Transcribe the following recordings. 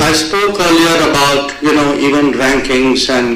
I spoke earlier about, even rankings and,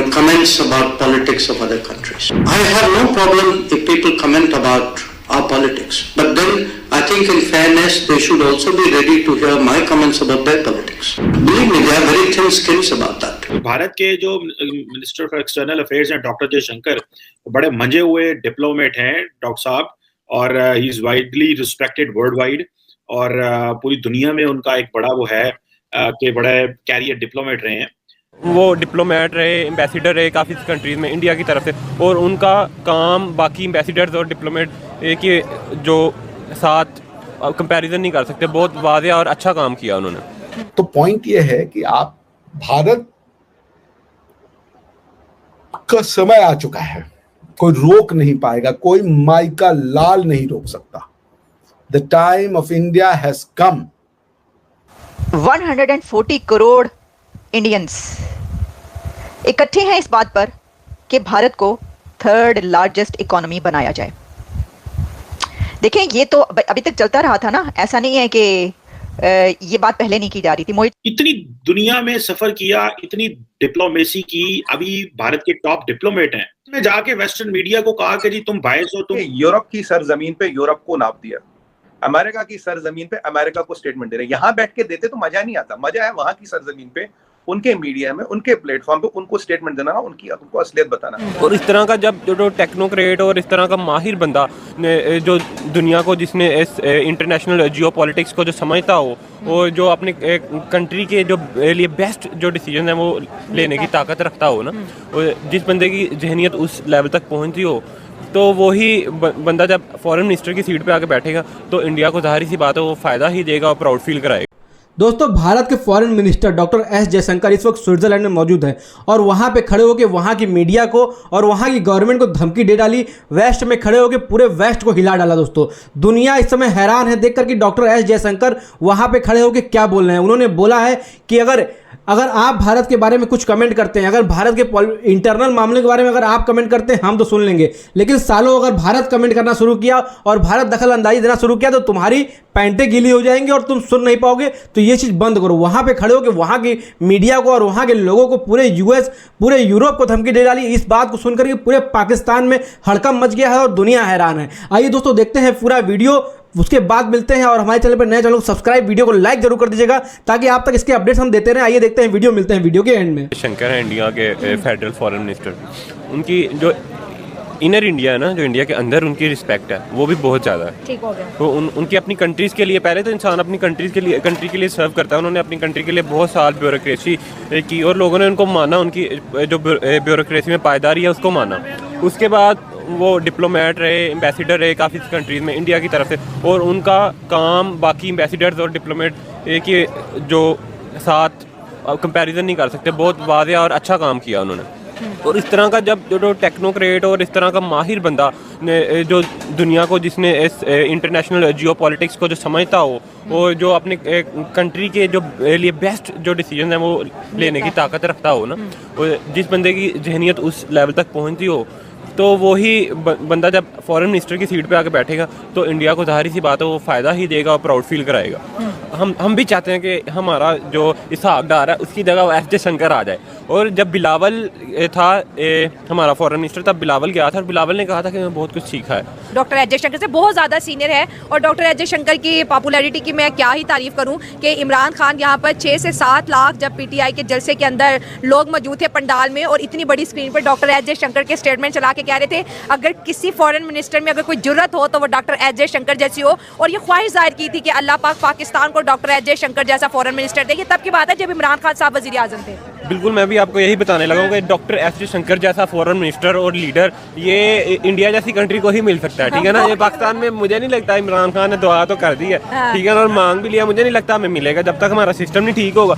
comments about politics of other countries. I have no problem if people comment about our politics. But then I think in fairness, they should also be ready to hear my comments about their politics. Believe me, they have very thin skins about that. Bharat के जो minister of external affairs हैं doctor Jaishankar, बड़े मंजे हुए diplomat हैं doctor साहब, और he is widely respected world wide, और पूरी दुनिया में उनका एक बड़ा वो है कि बड़े कैरियर डिप्लोमेट रहे हैं। वो डिप्लोमेट रहे, एम्बेसडर रहे काफ़ी कंट्रीज़ में इंडिया की तरफ से, और उनका काम बाकी एम्बेसडर्स और डिप्लोमेट के जो साथ कंपैरिजन नहीं कर सकते। बहुत वाज़ेह और अच्छा काम किया उन्होंने। तो पॉइंट ये है कि आप भारत का समय आ चुका है, कोई रोक नहीं पाएगा, कोई माइका लाल नहीं रोक सकता। The time of India has come. 140 crore Indians इकट्ठे हैं इस बात पर कि भारत को थर्ड लार्जेस्ट इकोनॉमी बनाया जाए। देखें, ये तो अभी तक चलता रहा था ना, ऐसा नहीं है कि ये बात पहले नहीं की जा रही थी। मोहित, इतनी दुनिया में सफर किया, इतनी डिप्लोमेसी की, अभी भारत के टॉप डिप्लोमेट हैं, मैं जाके वेस्टर्न मीडिया को कहा कि जी तुम बायस हो, तुम यूरोप की सरजमीन पे यूरोप को नाप दिया, अमेरिका की सरजमीन पे अमेरिका को स्टेटमेंट दे रहे। यहाँ बैठ के देते तो मजा नहीं आता, मजा है वहां की सरजमीन पे, उनके मीडिया में, उनके प्लेटफॉर्म पे उनको स्टेटमेंट देना, उनको असलियत बताना। और इस तरह का जब जो टेक्नोक्रेट और इस तरह का माहिर बंदा जो दुनिया को, जिसने इस इंटरनेशनल जियोपॉलिटिक्स को जो समझता हो, और जो अपने कंट्री के जो लिए बेस्ट जो डिसीजन है वो लेने की ताकत रखता हो ना, और जिस बंदे की जहनियत उस लेवल तक पहुंचती हो, तो वही बंदा जब फॉरेन मिनिस्टर की सीट पे आके बैठेगा तो इंडिया को ज़ाहिर सी बात है वो फ़ायदा ही देगा और प्राउड फील कराएगा। दोस्तों, भारत के foreign minister doctor S Jaishankar इस वक्त स्विट्जरलैंड में मौजूद हैं और वहाँ पे खड़े होकर वहाँ की मीडिया को और वहाँ की गवर्नमेंट को धमकी दे डाली। वेस्ट में खड़े होकर पूरे वेस्ट को हिला डाला। दोस्तों, दुनिया इस समय हैरान है देखकर कि डॉक्टर एस जयशंकर वहाँ पे खड़े होकर क्या बोल रहे हैं। उन्होंने बोला है कि अगर आप भारत के बारे में कुछ कमेंट करते हैं, अगर भारत के इंटरनल मामले के बारे में अगर आप कमेंट करते हैं, हम तो सुन लेंगे, लेकिन सालों अगर भारत कमेंट करना शुरू किया और भारत दखल अंदाजी देना शुरू किया तो तुम्हारी पैंटें गीली हो जाएंगी और तुम सुन नहीं पाओगे। तो ये चीज़ बंद करो। वहाँ पे खड़े होकर वहाँ की मीडिया को और वहाँ के लोगों को, पूरे यूएस, पूरे यूरोप को धमकी दे डाली। इस बात को सुनकर के पूरे पाकिस्तान में हड़कंप मच गया है और दुनिया हैरान है। आइए दोस्तों, देखते हैं पूरा वीडियो, उसके बाद मिलते हैं। और हमारे चैनल पर नए चैनल को सब्सक्राइब, वीडियो को लाइक जरूर कर दीजिएगा ताकि आप तक इसके अपडेट्स हम देते रहें। आइए देखते हैं वीडियो, मिलते हैं वीडियो के एंड में। शंकर है इंडिया के फेडरल फॉरेन मिनिस्टर, उनकी जो इनर इंडिया है ना, जो इंडिया के अंदर उनकी रिस्पेक्ट है वो भी बहुत ज़्यादा है। ठीक हो गया। तो उनकी अपनी कंट्रीज़ के लिए, पहले तो इंसान अपनी कंट्री के लिए सर्व करता है। उन्होंने अपनी कंट्री के लिए बहुत साल ब्यूरोक्रेसी की और लोगों ने उनको माना, उनकी जो ब्यूरोक्रेसी में पायदारी है उसको माना। उसके बाद वो डिप्लोमेट रहे, एम्बेसडर रहे काफ़ी कंट्रीज़ में इंडिया की तरफ से, और उनका काम बाकी एम्बेसडर्स और डिप्लोमेट के जो साथ कंपैरिजन नहीं कर सकते। बहुत वाज़ेह और अच्छा काम किया उन्होंने। और इस तरह का जब जो टेक्नोक्रेट और इस तरह का माहिर बंदा जो दुनिया को, जिसने इस इंटरनेशनल जियोपॉलिटिक्स को जो समझता हो, और जो अपने कंट्री के जो लिए बेस्ट जो डिसीजन है वो लेने की ताकत रखता हो ना, और जिस बंदे की जहनियत उस लेवल तक पहुंचती हो, तो वही बंदा जब फॉरेन मिनिस्टर की सीट पे आके बैठेगा तो इंडिया को ज़ाहिर सी बात है वो फ़ायदा ही देगा और प्राउड फील कराएगा। हम भी चाहते हैं कि हमारा जो इसहाक डार है उसकी जगह एस जयशंकर आ जाए। और जब बिलावल था हमारा फॉरेन मिनिस्टर, तब बिलावल गया था और बिलावल ने कहा था कि मैं बहुत कुछ सीखा है। डॉक्टर एस जयशंकर से बहुत ज़्यादा सीनियर है, और डॉक्टर एस जयशंकर की पॉपुलैरिटी की मैं क्या ही तारीफ़ करूं कि इमरान खान यहाँ पर 6 से 7 लाख जब पीटीआई के जलसे के अंदर लोग मौजूद थे पंडाल में, और इतनी बड़ी स्क्रीन पर डॉक्टर एस जयशंकर के स्टेटमेंट चला के कह रहे थे अगर किसी फॉरेन मिनिस्टर में अगर कोई जुर्रत हो तो वो डॉक्टर एस जयशंकर जैसी हो। और ये ख्वाहिश जाहिर की थी कि अल्लाह पाक पाकिस्तान को डॉक्टर एस जयशंकर जैसा फॉरेन मिनिस्टर दे। ये तब की बात है जब इमरान खान साहब वज़ीर आज़म थे। बिल्कुल, मैं भी आपको यही बताने लगा हूँ कि डॉक्टर एस जयशंकर जैसा फॉरेन मिनिस्टर और लीडर ये इंडिया जैसी कंट्री को ही मिल सकता है। ठीक है ना, ये पाकिस्तान में मुझे नहीं लगता। इमरान खान ने दुआ तो कर दी है, ठीक है ना, और मांग भी लिया, मुझे नहीं लगता हमें मिलेगा जब तक हमारा सिस्टम नहीं ठीक होगा।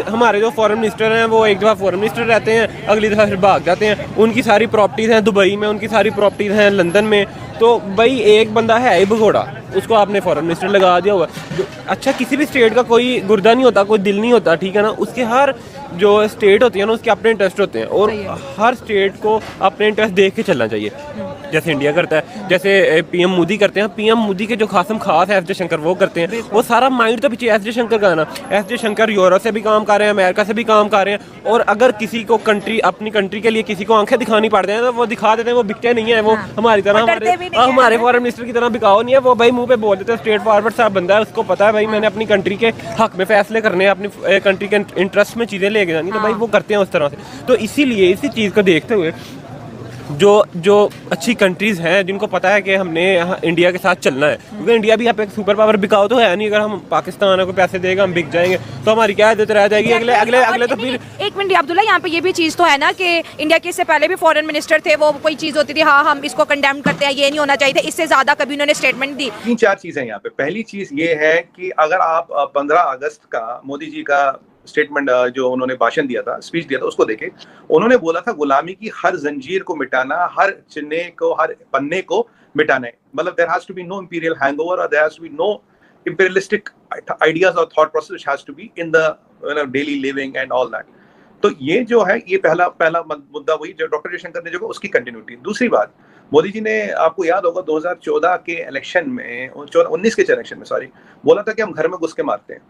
हमारे जो फॉरेन मिनिस्टर हैं वो एक दफ़ा फॉरेन मिनिस्टर रहते हैं, अगली दफ़ा फिर भाग जाते हैं। उनकी सारी प्रॉपर्टीज़ हैं दुबई में, उनकी सारी प्रॉपर्टीज़ हैं लंदन में। तो भाई एक बंदा है ही भगोड़ा, उसको आपने फॉरेन मिनिस्टर लगा दिया हुआ। अच्छा, किसी भी स्टेट का कोई गुर्दा नहीं होता, कोई दिल नहीं होता, ठीक है ना। उसके हर जो स्टेट होती है ना उसके अपने इंटरेस्ट होते हैं, और हर स्टेट को अपने इंटरेस्ट देख के चलना चाहिए। जैसे इंडिया करता है, जैसे पीएम मोदी करते हैं। पीएम मोदी के जो खासम खास है एस जयशंकर वो करते हैं। वो सारा माइंड तो पीछे एस जयशंकर का है ना। एस जयशंकर यूरोप से भी काम कर रहे हैं, अमेरिका से भी काम कर रहे हैं, और अगर किसी को अपनी कंट्री के लिए किसी को आंखें दिखानी पड़ते हैं तो वो दिखा देते हैं। वो बिकते नहीं है, वो हमारी तरह हमारे फॉरेन मिनिस्टर की तरह बिकाओ नहीं है। वो भाई मुंह पे बोल देते हैं, स्ट्रेट फॉरवर्ड सा बंदा है, उसको पता है भाई मैंने अपनी कंट्री के हक में फैसले करने हैं, अपनी कंट्री के इंटरेस्ट में चीज़ें लेके जानी, तो भाई वो करते हैं उस तरह से। तो इसीलिए इसी चीज़ को देखते हुए जो अच्छी कंट्रीज़ हैं जिनको पता है कि हमने इंडिया के साथ चलना है, क्योंकि इंडिया भी यहाँ पे एक सुपर पावर बिकाओ तो है नहीं। अगर हम पाकिस्तान को पैसे देगा हम बिक जाएंगे तो हमारी क्या इज्जत रह जाएगी अगले तो फिर। एक मिनट अब्दुल्ला, यहाँ पे ये भी चीज़ तो है ना कि इंडिया के इससे पहले भी फॉरेन मिनिस्टर थे, वो कोई चीज़ होती थी हाँ हम इसको कंडेम करते हैं, ये नहीं होना चाहिए था, इससे ज़्यादा कभी उन्होंने स्टेटमेंट दी। 3-4 चीजें यहाँ पे। पहली चीज ये है कि अगर आप 15 अगस्त का मोदी जी का स्टेटमेंट जो उन्होंने भाषण दिया था, स्पीच दिया था, उसको देखे, उन्होंने बोला था गुलामी की हर जंजीर को मिटाना, हर चिन्हे को, हर पन्ने को मिटाना है। मतलब there has to be no imperial hangover और there has to be no imperialistic ideas or thought process which has to be in the daily living and all that. तो ये जो है ये पहला मुद्दा वही जो डॉक्टर जयशंकर ने जो उसकी कंटिन्यूटी। दूसरी बात, मोदी जी ने आपको याद होगा 2014 के इलेक्शन में 19 के इलेक्शन में सॉरी बोला था कि हम घर में घुस के मारते हैं।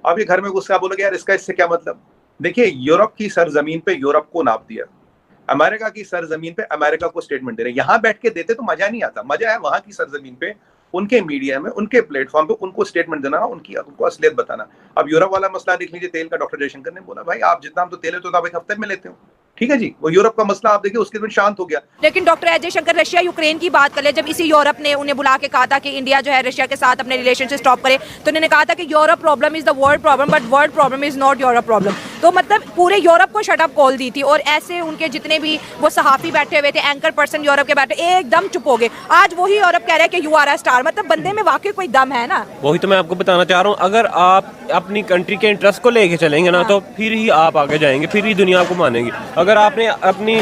अब ये घर में घुस के आप बोलोगे यार इसका इससे क्या मतलब। देखिए यूरोप की सरजमीन पे यूरोप को नाप दिया, अमेरिका की सरजमीन पे अमेरिका को स्टेटमेंट दे रहे। यहाँ बैठ के देते तो मजा नहीं आता, मजा है वहां की सरजमीन पे उनके मीडिया में उनके प्लेटफॉर्म पे उनको स्टेटमेंट देना, उनको असलियत बताना। अब यूरोप वाला मसला देख लीजिए, तेल का डॉक्टर जयशंकर ने बोला भाई आप जितना हम तो तेल है तो आप एक हफ्ते में लेते हो, ठीक है जी। वो यूरोप का मसला आप देखिए उसके दिन शांत हो गया। लेकिन doctor S Jaishankar Russia Ukraine की बात कर ले, जब इसी यूरोप ने उन्हें बुला के कहा था कि इंडिया जो है रशिया के साथ अपने रिलेशनशिप स्टॉप करे, तो उन्होंने कहा था कि Europe problem is the world problem but world problem is not Europe problem. तो मतलब पूरे यूरोप को शट अप कॉल दी थी, और ऐसे उनके जितने भी वो सहाफी बैठे हुए थे, एंकर पर्सन यूरोप के बैठे एकदम चुप हो गए। आज वही यूरोप कह रहा है कि यू आर अ स्टार, मतलब बंदे में वाकई कोई दम है ना। वही तो मैं आपको बताना चाह रहा हूँ, अगर आप अपनी कंट्री के इंटरेस्ट को लेके चलेंगे ना तो फिर ही आप आगे जाएंगे, फिर ही दुनिया को मानेंगे। अगर आपने अपनी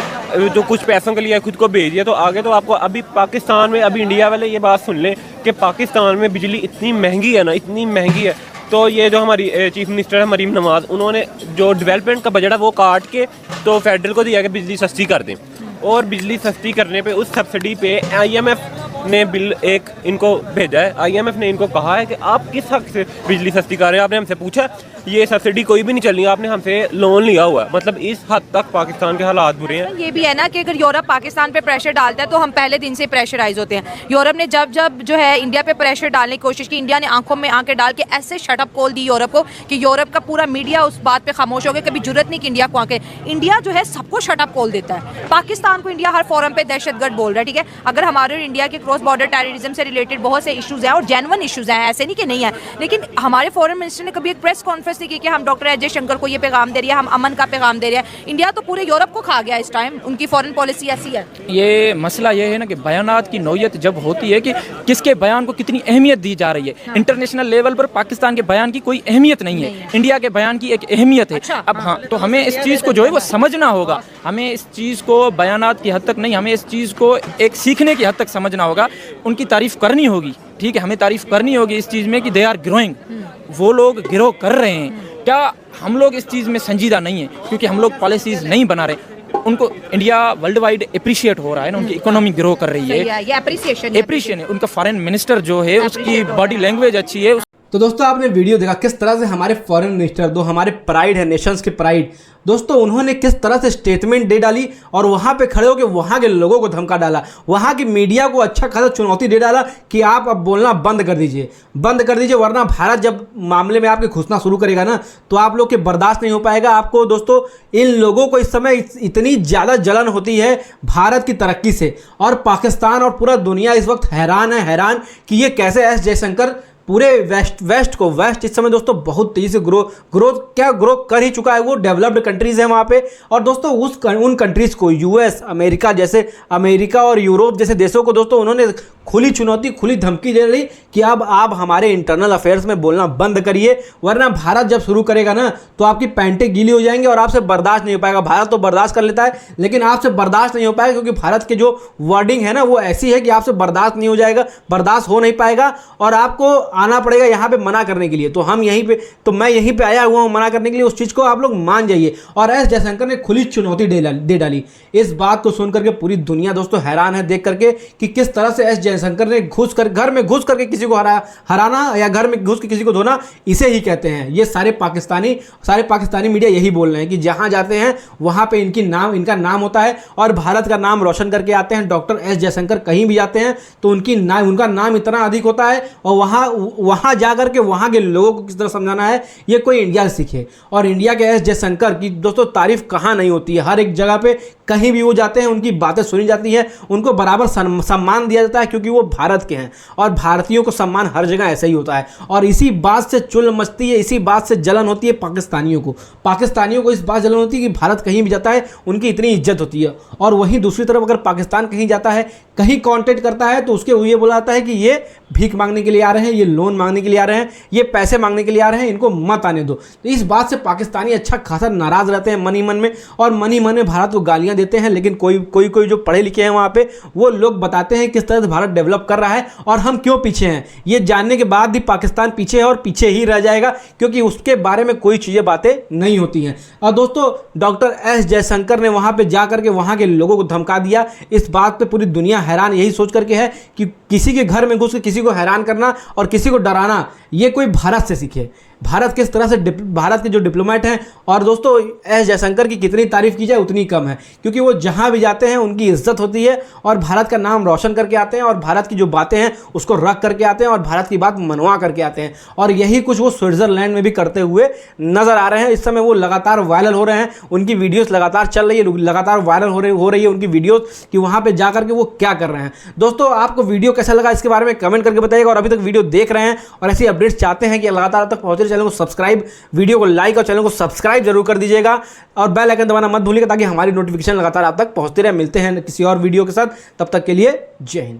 जो कुछ पैसों के लिए खुद को भेज दिया तो आगे तो आपको अभी पाकिस्तान में, अभी इंडिया वाले ये बात सुन लें कि पाकिस्तान में बिजली इतनी महंगी है ना, इतनी महंगी है। तो ये जो हमारी चीफ मिनिस्टर है मरीम नवाज, उन्होंने जो डेवलपमेंट का बजट है वो काट के तो फेडरल को दिया कि बिजली सस्ती कर दें, और बिजली सस्ती करने पे उस सब्सिडी पे IMF ने बिल एक इनको भेजा है। IMF ने इनको कहा है कि आप किस हक से बिजली सस्ती कर रहे हैं। आपने हमसे पूछा, ये सब्सिडी कोई भी नहीं चलनी, आपने हमसे लोन लिया हुआ है। मतलब इस हद तक पाकिस्तान के हालात बुरे हैं। ये भी है ना कि अगर यूरोप पाकिस्तान पे प्रेशर डालता है तो हम पहले दिन से प्रेशराइज होते हैं। यूरोप ने जब जो है इंडिया पे प्रेशर डालने की कोशिश की, इंडिया ने आंखों में आंखें डाल के ऐसे शटअप कॉल दी यूरोप को कि यूरोप का पूरा मीडिया उस बात पे खामोश हो गया। कभी जरूरत नहीं कि इंडिया को आके, इंडिया जो है सबको शटअप कॉल देता है। पाकिस्तान को इंडिया हर फोरम पे दहशतगर्द बोल रहा है, ठीक है। अगर हमारे और इंडिया के क्रॉस बॉर्डर टेररिज्म से रिलेटेड बहुत से इश्यूज हैं और जेन्युइन इश्यूज हैं, ऐसे नहीं कि नहीं है, लेकिन हमारे फॉरेन मिनिस्टर ने कभी एक प्रेस कॉन्फ्रेंस नहीं की कि हम डॉक्टर एस जयशंकर को ये पैगाम दे रही है, हम अमन का पैगाम दे रहे हैं। इंडिया तो पूरे यूरोप को खा गया इस टाइम, उनकी फॉरेन पॉलिसी ऐसी है। ये मसला ये है ना कि बयानात की नौयत जब होती है कि किसके बयान को कितनी अहमियत दी जा रही है। इंटरनेशनल लेवल पर पाकिस्तान के बयान की कोई अहमियत नहीं है, इंडिया के बयान की एक अहमियत है। अब हाँ, तो हमें इस चीज़ को जो है वो समझना होगा। हमें इस चीज़ को बयानात की हद तक नहीं, हमें इस चीज़ को एक सीखने की हद तक समझना होगा। उनकी तारीफ़ करनी होगी, ठीक है, हमें तारीफ़ करनी होगी इस चीज़ में कि दे आर ग्रोइंग, वो लोग ग्रो कर रहे हैं। क्या हम लोग इस चीज़ में संजीदा नहीं है क्योंकि हम लोग पॉलिसीज़ नहीं बना रहे। उनको इंडिया वर्ल्ड वाइड अप्रिशिएट हो रहा है ना, उनकी इकोनॉमी ग्रो कर रही है, ये अप्रिसिएशन है। उनका फॉरेन मिनिस्टर जो है उसकी बॉडी लैंग्वेज अच्छी है। तो दोस्तों आपने वीडियो देखा किस तरह से हमारे फॉरेन मिनिस्टर, जो हमारे प्राइड है, नेशंस के प्राइड, दोस्तों उन्होंने किस तरह से स्टेटमेंट दे डाली और वहाँ पे खड़े होकर वहाँ के लोगों को धमका डाला, वहाँ की मीडिया को अच्छा खासा चुनौती दे डाला कि आप अब बोलना बंद कर दीजिए, वरना भारत जब मामले में आपके घुसना शुरू करेगा ना तो आप लोग के बर्दाश्त नहीं हो पाएगा। आपको दोस्तों इन लोगों को इस समय इतनी ज़्यादा जलन होती है भारत की तरक्की से, और पाकिस्तान और पूरा दुनिया इस वक्त हैरान कि ये कैसे एस जयशंकर पूरे वेस्ट इस समय दोस्तों बहुत तेज़ी से ग्रो कर ही चुका है। वो डेवलप्ड कंट्रीज़ हैं वहाँ पे, और दोस्तों उन कंट्रीज़ को US, अमेरिका और यूरोप जैसे देशों को दोस्तों उन्होंने खुली चुनौती, खुली धमकी दे रही कि अब आप हमारे इंटरनल अफेयर्स में बोलना बंद करिए, वरना भारत जब शुरू करेगा ना तो आपकी पैंटें गीली हो जाएंगी और आपसे बर्दाश्त नहीं हो पाएगा। भारत तो बर्दाश्त कर लेता है, लेकिन आपसे बर्दाश्त नहीं हो पाएगा, क्योंकि भारत के जो वर्डिंग है ना वो ऐसी है कि आपसे बर्दाश्त नहीं हो जाएगा, बर्दाश्त हो नहीं पाएगा और आपको आना पड़ेगा यहाँ पे मना करने के लिए। तो हम यहीं पे, तो मैं यहीं पे आया हुआ हूँ मना करने के लिए, उस चीज़ को आप लोग मान जाइए। और एस जयशंकर ने खुली चुनौती दे डाली। इस बात को सुनकर के पूरी दुनिया दोस्तों हैरान है देख करके कि किस तरह से एस जयशंकर ने घर में घुस करके किसी को हराना या घर में घुस के किसी को धोना, इसे ही कहते हैं। ये सारे पाकिस्तानी मीडिया यही बोल रहे हैं कि जहां जाते हैं वहां पे इनका नाम होता है और भारत का नाम रोशन करके आते हैं। डॉक्टर एस जयशंकर कहीं भी जाते हैं तो उनका नाम इतना अधिक होता है और वहां जाकर के वहां के लोगों को किस तरह समझाना है ये कोई इंडिया सीखे। और इंडिया के एस जयशंकर की दोस्तों तारीफ कहां नहीं होती है, हर एक जगह पे कहीं भी वो जाते हैं उनकी बातें सुनी जाती है, उनको बराबर सम्मान दिया जाता है, क्योंकि वो भारत के हैं और भारतीयों को सम्मान हर जगह ऐसा ही होता है। और इसी बात से चुल मचती है, इसी बात से जलन होती है पाकिस्तानियों को इस बात जलन होती है कि भारत कहीं भी जाता है उनकी इतनी इज्जत होती है। और वहीं दूसरी तरफ अगर पाकिस्तान कहीं जाता है, कहीं कॉन्टेक्ट करता है तो उसके ये बोला जाता है कि ये भीख मांगने के लिए आ रहे हैं, ये लोन मांगने के लिए आ रहे हैं, ये पैसे मांगने के लिए आ रहे हैं, इनको मत आने दो। तो इस बात से पाकिस्तानी अच्छा खासा नाराज रहते हैं मन ही मन में, और मन ही मन में भारत को गालियां देते हैं। लेकिन कोई जो पढ़े लिखे हैं वहाँ पे वो लोग बताते हैं किस तरह से भारत डेवलप कर रहा है और हम क्यों पीछे हैं। ये जानने के बाद भी पाकिस्तान पीछे है और पीछे ही रह जाएगा, क्योंकि उसके बारे में कोई चीज़ें बातें नहीं होती हैं। और दोस्तों डॉक्टर एस जयशंकर ने वहाँ पे जा करके वहाँ के लोगों को धमका दिया। इस बात पे पूरी दुनिया हैरान यही सोच करके है कि किसी के घर में घुस के किसी को हैरान करना और किसी को डराना ये कोई भारत से सीखे। भारत किस तरह से भारत के जो डिप्लोमेट हैं, और दोस्तों एस जयशंकर की कितनी तारीफ की जाए उतनी कम है, क्योंकि वो जहां भी जाते हैं उनकी इज्जत होती है और भारत का नाम रोशन करके आते हैं और भारत की जो बातें हैं उसको रख करके आते हैं और भारत की बात मनवा करके आते हैं। और यही कुछ वो स्विट्जरलैंड में भी करते हुए नजर आ रहे हैं। इस समय वो लगातार वायरल हो रहे हैं, उनकी वीडियोस लगातार चल रही है, लगातार वायरल हो रही है उनकी वीडियोस कि वहाँ पर जा करके वो क्या कर रहे हैं। दोस्तों आपको वीडियो कैसा लगा इसके बारे में कमेंट करके बताइएगा, और अभी तक वीडियो देख रहे हैं और ऐसी अपडेट्स चाहते हैं कि लगातार तक पहुँचे, चैनल को सब्सक्राइब, वीडियो को लाइक और चैनल को सब्सक्राइब जरूर कर दीजिएगा और बेल आइकन दबाना मत भूलिएगा ताकि हमारी नोटिफिकेशन लगातार आप तक पहुंचती रहे। मिलते हैं किसी और वीडियो के साथ, तब तक के लिए जय हिंद।